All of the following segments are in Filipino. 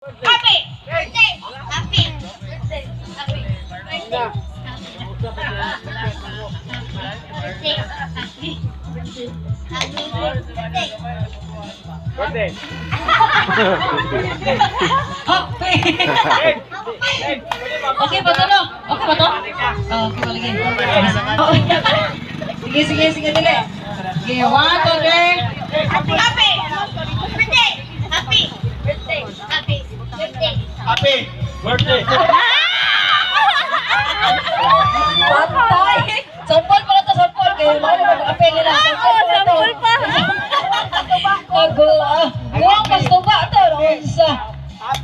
Happy birthday! Happy birthday! Happy birthday! Birthday. Happy! Okay ba to, no? Okay ba to? Oh, okay ba lagi? Sige, sige, sige, dili. Sige, 1, 2, 3. Happy birthday! Happy birthday! Happy birthday! Happy birthday. Patay! Sampol pala to, sampol. Kaya mahal mo mag-apel nila. Sampol pa. Buwang mas tuba to.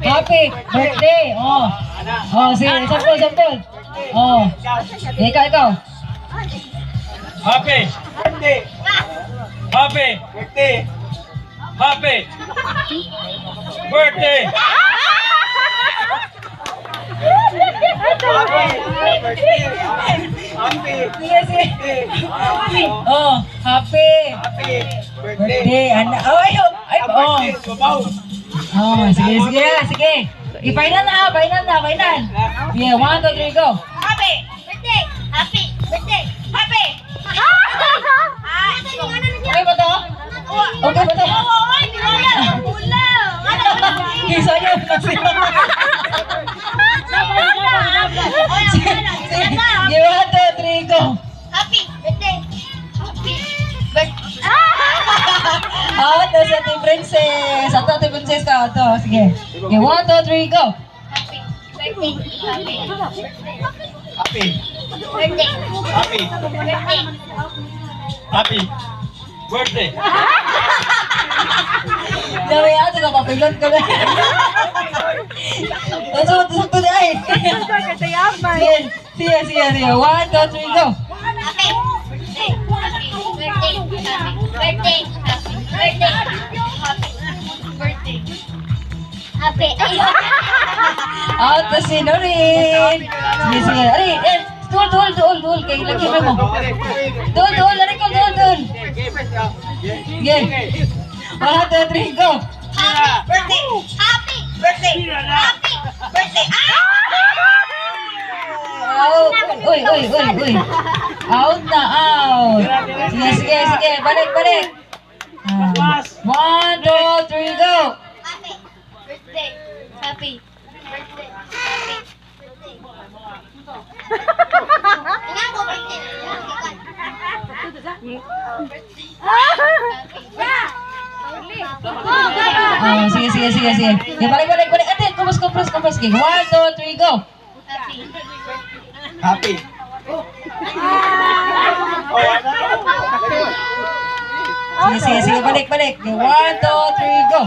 Happy birthday. Oh. Oh, sige. Sampol, sampol. Oh. Ikaw. Happy birthday. Happy birthday. Happy birthday. Sige, sige. Oh, happy birthday. Ay, oh. Oh, sige, sige, sige. I-final na, final. Yeah, 1, 2, 3, go. Happy birthday! Happy birthday! Happy! Okay ba to? Okay ba to? Isa niyo kasi. Sige, 1, 2, 3, go. Happy birthday! Happy birthday! Out na sa Team Princess. Ato, Team Princess ka. Ato, sige. Okay, 1, 2, 3, go. Happy birthday! Happy birthday! Happy Birthday! Happy Birthday! Happy birthday. Dami ato na papilot ko na. Tusok ko na ay. Sige. 1, 2, 3, go. Happy birthday! Happy birthday! Happy birthday! Happy birthday! Happy birthday! Happy! Out na si Norin. Sige. Ari, Dul. Kaya lagi mo. Dul. Ari ko, Dul. Sige. 1, 2, 3, go. Happy birthday! Happy birthday! Happy birthday! Out. Uy. Out na, out. Sige. Balik. 1, 2, 3, go. Happy birthday! Happy birthday! Happy birthday! Tingnan mo, birthday! Oh, sige. Okay, balik. Ate, kumpres. Okay, 1, 2, 3, go. Happy! Happy. Sige, balik. Okay, 1, 2, 3, go.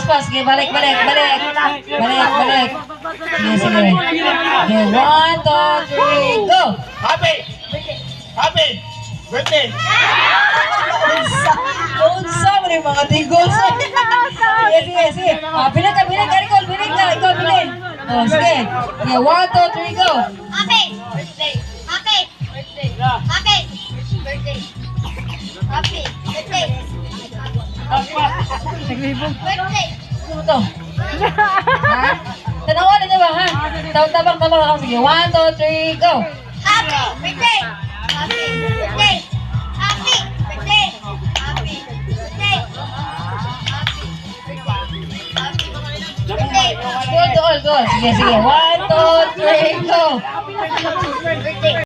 Pas. Sige, balik. Balik. Sige. Okay, 1, 2, 3, go. Happy birthday. Unsa mo rin mga tigos. Sige. Binig ka. Ikaw, bilin. Oh, sige. Okay, 1, 2, 3, go. Happy birthday! Happy birthday! Happy birthday! Happy birthday! Birthday! Ano to? Ha? Tanawalan niyo ba, ha? Tabang ako. Sige, 1, 2, 3, go. Happy birthday! Happy birthday! Happy birthday! Happy birthday! Happy birthday! Go. Sige. 1, 2, 3, go. Birthday!